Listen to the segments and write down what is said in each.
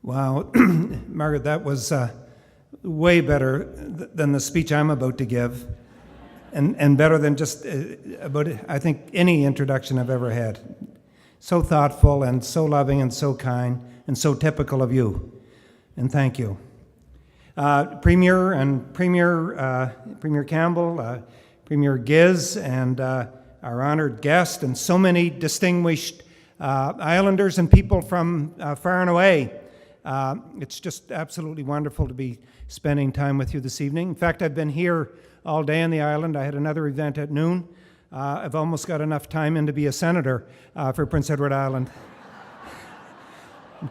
Wow, Margaret, that was way better than the speech I'm about to give, and better than just about, I think, any introduction I've ever had. So thoughtful and so loving and so kind and so typical of you, and thank you. Premier Campbell, Premier Giz, and our honored guest, and so many distinguished Islanders and people from far and away. It's just absolutely wonderful to be spending time with you this evening. In fact, I've been here all day on the island. I had another event at noon. I've almost got enough time in to be a senator for Prince Edward Island.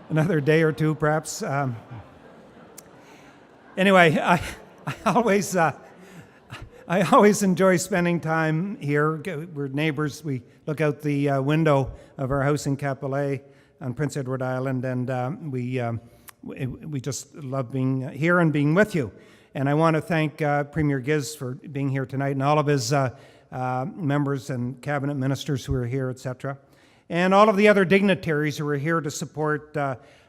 Another day or two, perhaps. Anyway, I always enjoy spending time here. We're neighbors. We look out the window of our house in Callbeck on Prince Edward Island, and we just love being here and being with you. And I want to thank Premier Giz for being here tonight, and all of his members and cabinet ministers who are here, etc., and all of the other dignitaries who are here to support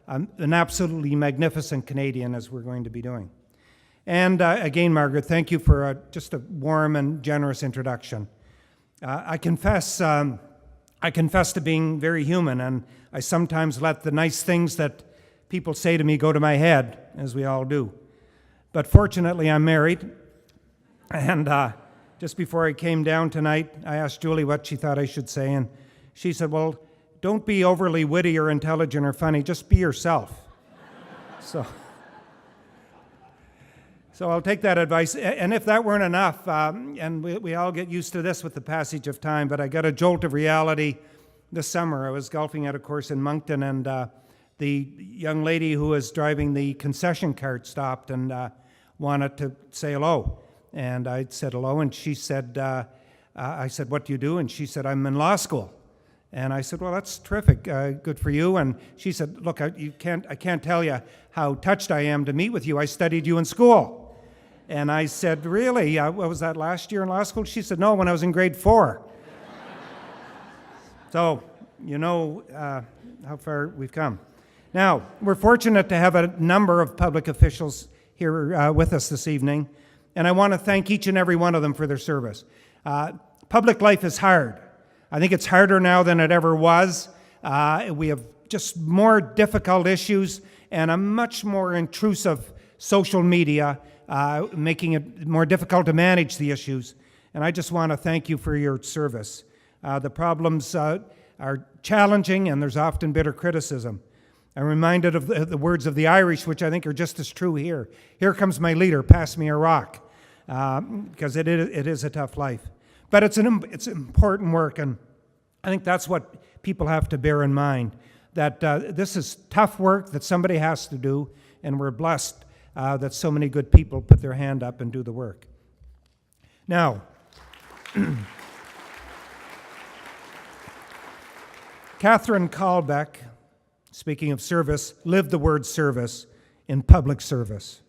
an absolutely magnificent Canadian, as we're going to be doing. And again, Margaret, thank you for just a warm and generous introduction. I confess to being very human, and I sometimes let the nice things that people say to me go to my head, as we all do. But fortunately, I'm married, and just before I came down tonight, I asked Julie what she thought I should say, and she said, well, don't be overly witty or intelligent or funny, just be yourself. So I'll take that advice. And if that weren't enough, and we all get used to this with the passage of time, but I got a jolt of reality this summer. I was golfing at a course in Moncton, and the young lady who was driving the concession cart stopped and wanted to say hello. And I said hello, and she said, I said, what do you do? And she said, I'm in law school. And I said, well, that's terrific, good for you. And she said, look, I can't tell you how touched I am to meet with you. I studied you in school. And I said, really? What was that, last year in law school? She said, no, when I was in grade 4. So, you know how far we've come. Now, we're fortunate to have a number of public officials here with us this evening, and I want to thank each and every one of them for their service. Public life is hard. I think it's harder now than it ever was. We have just more difficult issues and a much more intrusive social media, making it more difficult to manage the issues. And I just want to thank you for your service. The problems are challenging, and there's often bitter criticism. I'm reminded of the words of the Irish, which I think are just as true here. Here comes my leader, pass me a rock, because it is a tough life. But it's important work, and I think that's what people have to bear in mind, that this is tough work that somebody has to do, and we're blessed that so many good people put their hand up and do the work. Now, Catherine Callbeck, speaking of service, lived the word service in public service.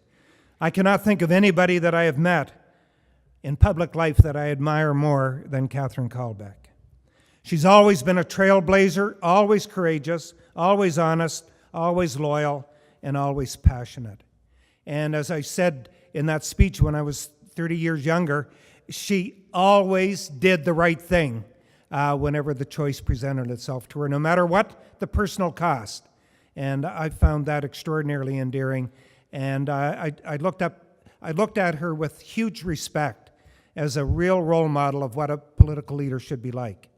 I cannot think of anybody that I have met in public life that I admire more than Catherine Callbeck. She's always been a trailblazer, always courageous, always honest, always loyal, and always passionate. And as I said in that speech when I was 30 years younger, she always did the right thing whenever the choice presented itself to her, no matter what the personal cost. And I found that extraordinarily endearing. And I looked at her with huge respect as a real role model of what a political leader should be like.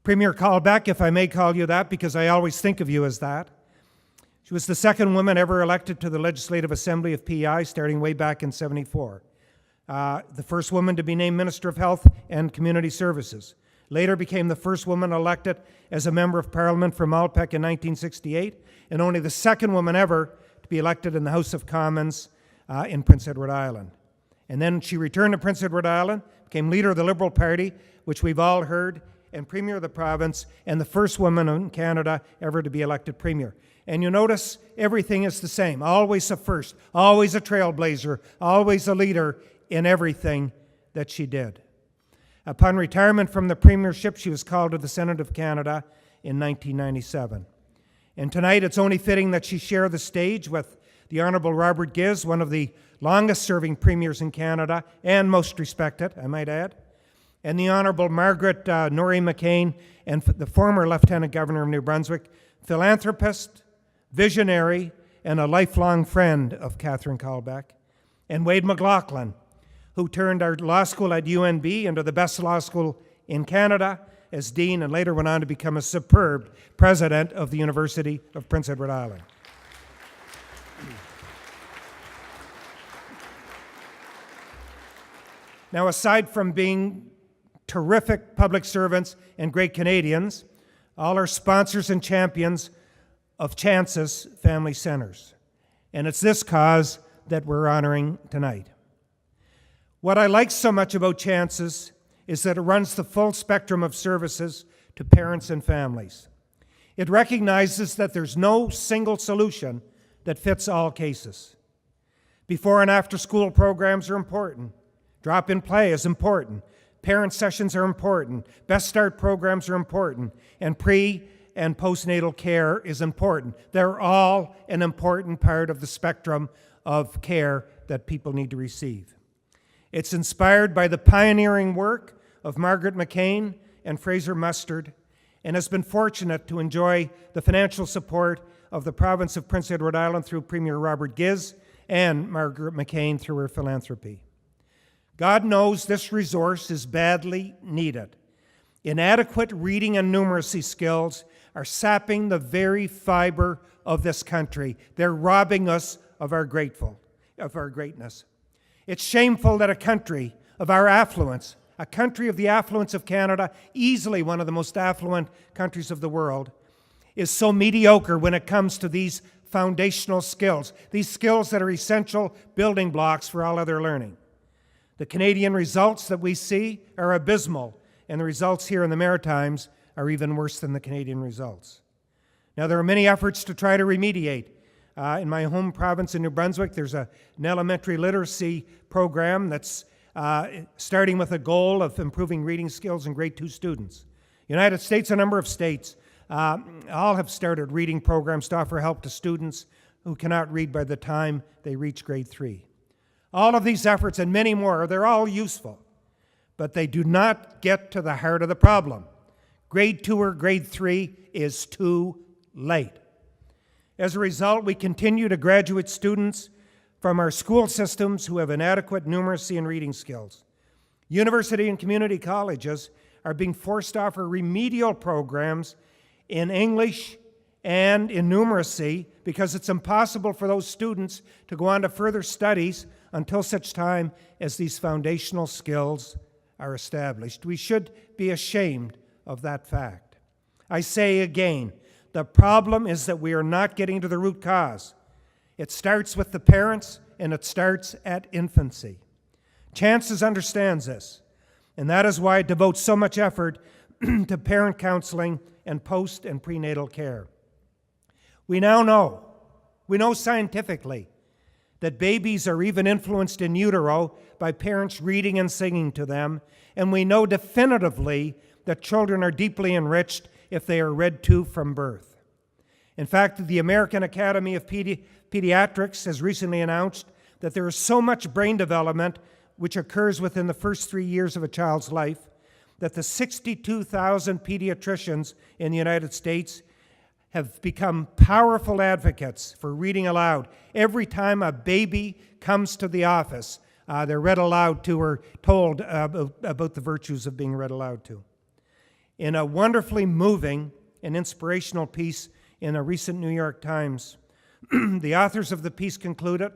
Premier Callbeck, if I may call you that, because I always think of you as that. She was the second woman ever elected to the Legislative Assembly of PEI, starting way back in '74. The first woman to be named Minister of Health and Community Services. Later became the first woman elected as a member of Parliament for Callbeck in 1968, and only the second woman ever to be elected in the House of Commons in Prince Edward Island. And then she returned to Prince Edward Island, became leader of the Liberal Party, which we've all heard, and Premier of the province, and the first woman in Canada ever to be elected Premier. And you notice everything is the same, always a first, always a trailblazer, always a leader in everything that she did. Upon retirement from the premiership, she was called to the Senate of Canada in 1997. And tonight it's only fitting that she share the stage with the Honourable Robert Giz, one of the longest-serving premiers in Canada and most respected, I might add, and the Honourable Margaret Norrie McCain, and the former Lieutenant Governor of New Brunswick, philanthropist, visionary, and a lifelong friend of Catherine Callbeck, and Wade McLaughlin, who turned our law school at UNB into the best law school in Canada as dean and later went on to become a superb president of the University of Prince Edward Island. Now, aside from being terrific public servants and great Canadians, all are sponsors and champions of Chances Family Centres. And it's this cause that we're honoring tonight. What I like so much about Chances is that it runs the full spectrum of services to parents and families. It recognizes that there's no single solution that fits all cases. Before and after school programs are important. Drop-in play is important. Parent sessions are important. Best Start programs are important. And pre- and postnatal care is important. They're all an important part of the spectrum of care that people need to receive. It's inspired by the pioneering work of Margaret McCain and Fraser Mustard, and has been fortunate to enjoy the financial support of the province of Prince Edward Island through Premier Robert Giz and Margaret McCain through her philanthropy. God knows this resource is badly needed. Inadequate reading and numeracy skills are sapping the very fiber of this country. They're robbing us of our greatness. It's shameful that a country of our affluence, a country of the affluence of Canada, easily one of the most affluent countries of the world, is so mediocre when it comes to these foundational skills, these skills that are essential building blocks for all other learning. The Canadian results that we see are abysmal, and the results here in the Maritimes are even worse than the Canadian results. Now, there are many efforts to try to remediate. In my home province in New Brunswick, there's an elementary literacy program that's starting with a goal of improving reading skills in grade 2 students. United States, a number of states, all have started reading programs to offer help to students who cannot read by the time they reach grade 3. All of these efforts and many more, they're all useful, but they do not get to the heart of the problem. Grade 2 or grade 3 is too late. As a result, we continue to graduate students from our school systems who have inadequate numeracy and reading skills. University and community colleges are being forced to offer remedial programs in English and in numeracy because it's impossible for those students to go on to further studies until such time as these foundational skills are established. We should be ashamed of that fact. I say again, the problem is that we are not getting to the root cause. It starts with the parents, and it starts at infancy. Chances understands this, and that is why it devotes so much effort to parent counseling and post and prenatal care. We know scientifically that babies are even influenced in utero by parents reading and singing to them, and we know definitively that children are deeply enriched if they are read to from birth. In fact, the American Academy of Pediatrics has recently announced that there is so much brain development which occurs within the first 3 years of a child's life that the 62,000 pediatricians in the United States have become powerful advocates for reading aloud. Every time a baby comes to the office, they're read aloud to or told about the virtues of being read aloud to. In a wonderfully moving and inspirational piece in a recent New York Times, the authors of the piece concluded,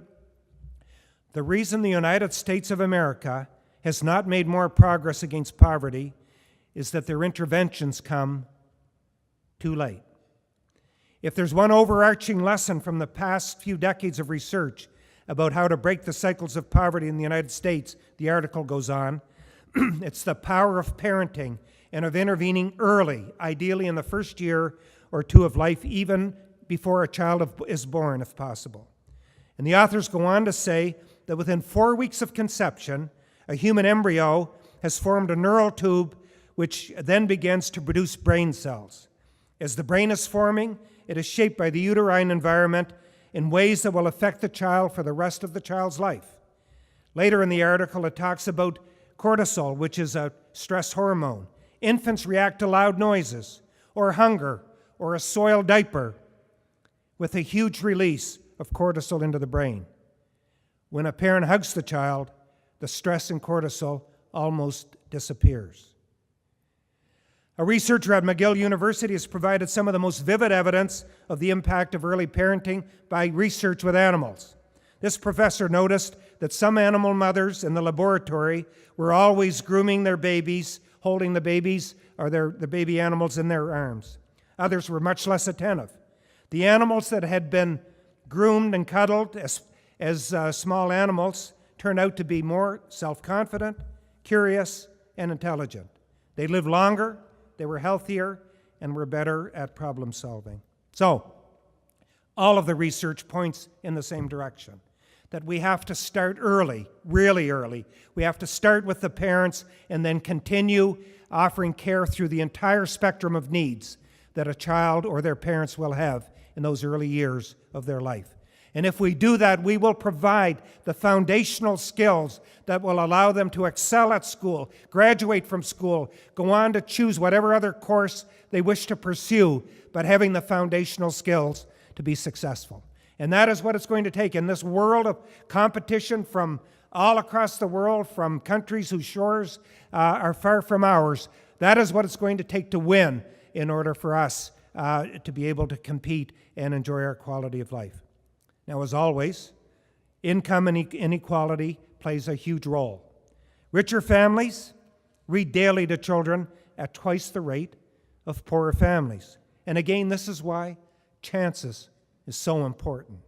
"The reason the United States of America has not made more progress against poverty is that their interventions come too late." If there's one overarching lesson from the past few decades of research about how to break the cycles of poverty in the United States, the article goes on, it's the power of parenting and of intervening early, ideally in the first year or two of life, even before a child is born, if possible. And the authors go on to say that within 4 weeks of conception, a human embryo has formed a neural tube which then begins to produce brain cells. As the brain is forming it is shaped by the uterine environment in ways that will affect the child for the rest of the child's life. Later in the article, it talks about cortisol, which is a stress hormone. Infants react to loud noises, or hunger, or a soiled diaper, with a huge release of cortisol into the brain. When a parent hugs the child, the stress and cortisol almost disappears. A researcher at McGill University has provided some of the most vivid evidence of the impact of early parenting by research with animals. This professor noticed that some animal mothers in the laboratory were always grooming their babies, holding the babies or the baby animals in their arms. Others were much less attentive. The animals that had been groomed and cuddled as small animals turned out to be more self-confident, curious, and intelligent. They lived longer, they were healthier, and were better at problem solving. So, all of the research points in the same direction, that we have to start early, really early. We have to start with the parents and then continue offering care through the entire spectrum of needs that a child or their parents will have in those early years of their life. And if we do that, we will provide the foundational skills that will allow them to excel at school, graduate from school, go on to choose whatever other course they wish to pursue, but having the foundational skills to be successful. And that is what it's going to take in this world of competition from all across the world, from countries whose shores are far from ours. That is what it's going to take to win in order for us to be able to compete and enjoy our quality of life. Now, as always, income inequality plays a huge role. Richer families read daily to children at twice the rate of poorer families. And again, this is why chances is so important.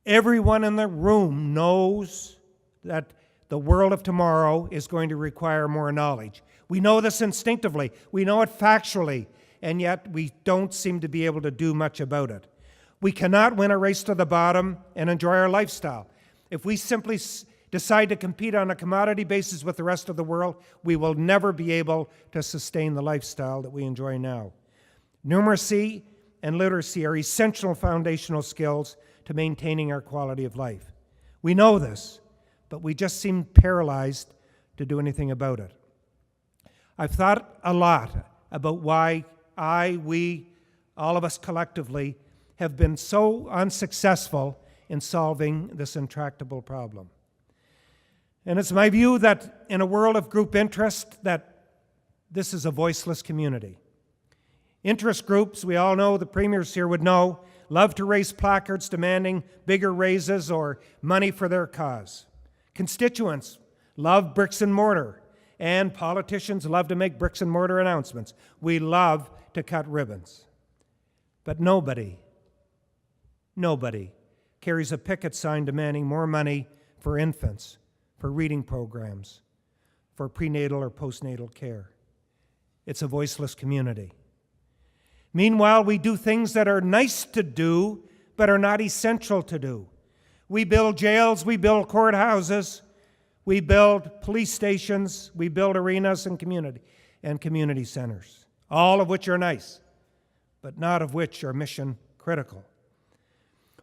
Everyone in the room knows that the world of tomorrow is going to require more knowledge. We know this instinctively. We know it factually, and yet we don't seem to be able to do much about it. We cannot win a race to the bottom and enjoy our lifestyle. If we simply decide to compete on a commodity basis with the rest of the world, we will never be able to sustain the lifestyle that we enjoy now. Numeracy and literacy are essential foundational skills to maintaining our quality of life. We know this, but we just seem paralyzed to do anything about it. I've thought a lot about why we, all of us collectively, have been so unsuccessful in solving this intractable problem. And it's my view that in a world of group interest, that this is a voiceless community. Interest groups, we all know, the premiers here would know, love to raise placards demanding bigger raises or money for their cause. Constituents love bricks and mortar, and politicians love to make bricks and mortar announcements. We love to cut ribbons. But nobody carries a picket sign demanding more money for infants, for reading programs, for prenatal or postnatal care. It's a voiceless community. Meanwhile, we do things that are nice to do, but are not essential to do. We build jails, we build courthouses, we build police stations, we build arenas and community centers, all of which are nice, but not of which are mission critical.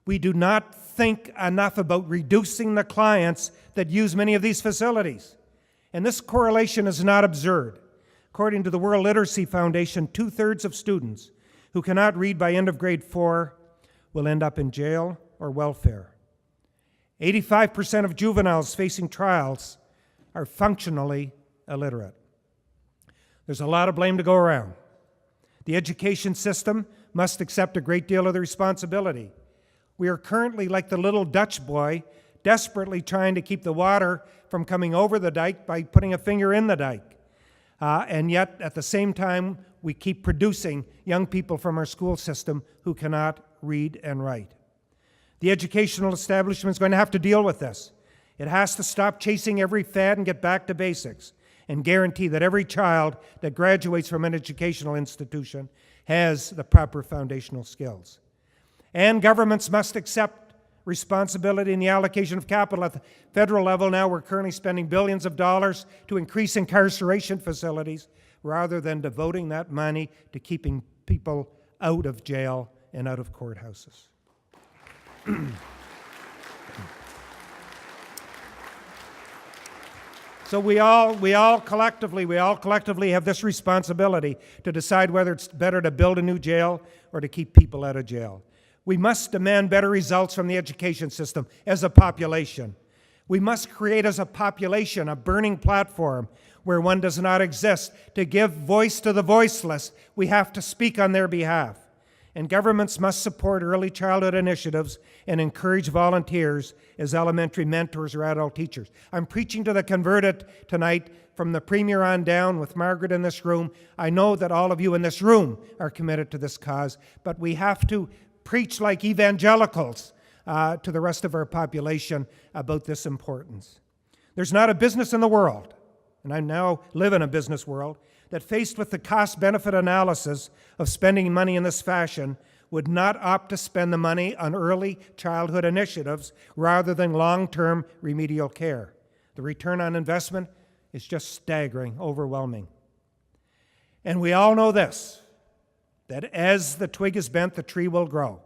We do not think enough about reducing the clients that use many of these facilities. And this correlation is not absurd. According to the World Literacy Foundation, 2/3 of students who cannot read by end of grade 4 will end up in jail or welfare. 85% of juveniles facing trials are functionally illiterate. There's a lot of blame to go around. The education system must accept a great deal of the responsibility. We are currently like the little Dutch boy, desperately trying to keep the water from coming over the dike by putting a finger in the dike. And yet, at the same time, we keep producing young people from our school system who cannot read and write. The educational establishment is going to have to deal with this. It has to stop chasing every fad and get back to basics and guarantee that every child that graduates from an educational institution has the proper foundational skills. And governments must accept responsibility in the allocation of capital. At the federal level now, we're currently spending billions of dollars to increase incarceration facilities rather than devoting that money to keeping people out of jail and out of courthouses. So we all collectively have this responsibility to decide whether it's better to build a new jail or to keep people out of jail. We must demand better results from the education system as a population. We must create as a population a burning platform where one does not exist. To give voice to the voiceless, we have to speak on their behalf. And governments must support early childhood initiatives and encourage volunteers as elementary mentors or adult teachers. I'm preaching to the converted tonight from the Premier on down with Margaret in this room. I know that all of you in this room are committed to this cause, but we have to preach like evangelicals to the rest of our population about this importance. There's not a business in the world, and I now live in a business world, that faced with the cost-benefit analysis of spending money in this fashion would not opt to spend the money on early childhood initiatives rather than long-term remedial care. The return on investment is just staggering, overwhelming. And we all know this, that as the twig is bent, the tree will grow.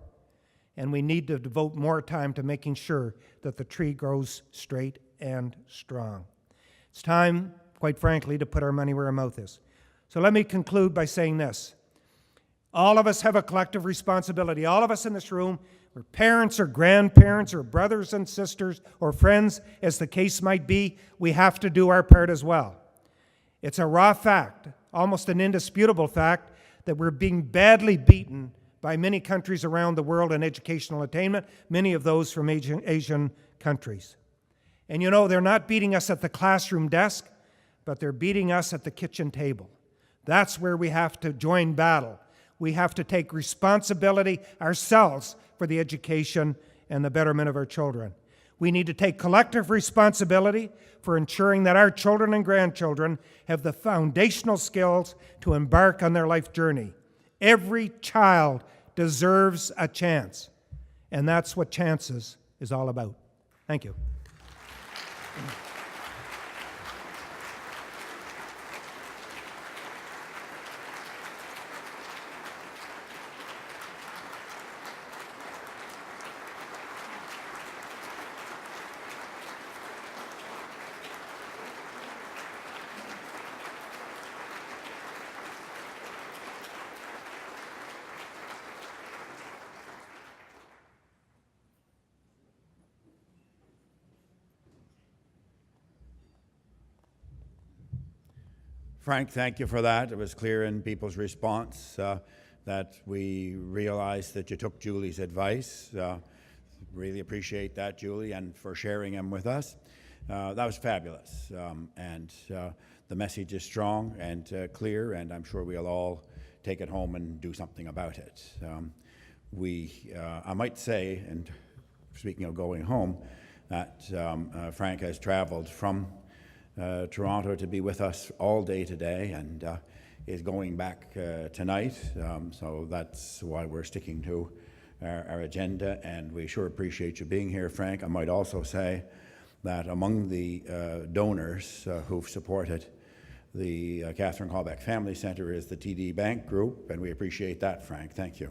And we need to devote more time to making sure that the tree grows straight and strong. It's time, quite frankly, to put our money where our mouth is. So let me conclude by saying this. All of us have a collective responsibility. All of us in this room, we're parents or grandparents or brothers and sisters or friends, as the case might be, we have to do our part as well. It's a raw fact, almost an indisputable fact, that we're being badly beaten by many countries around the world in educational attainment, many of those from Asian countries. And you know, they're not beating us at the classroom desk, but they're beating us at the kitchen table. That's where we have to join battle. We have to take responsibility ourselves for the education and the betterment of our children. We need to take collective responsibility for ensuring that our children and grandchildren have the foundational skills to embark on their life journey. Every child deserves a chance, and that's what Chances is all about. Thank you. Frank, thank you for that. It was clear in people's response that we realized that you took Julie's advice. Really appreciate that, Julie, and for sharing them with us. That was fabulous. And the message is strong and clear, and I'm sure we'll all take it home and do something about it. I might say, and speaking of going home, that Frank has traveled from Toronto to be with us all day today and is going back tonight. So that's why we're sticking to our agenda, and we sure appreciate you being here, Frank. I might also say that among the donors who've supported the Catherine Callbeck Family Centre is the TD Bank Group, and we appreciate that, Frank. Thank you.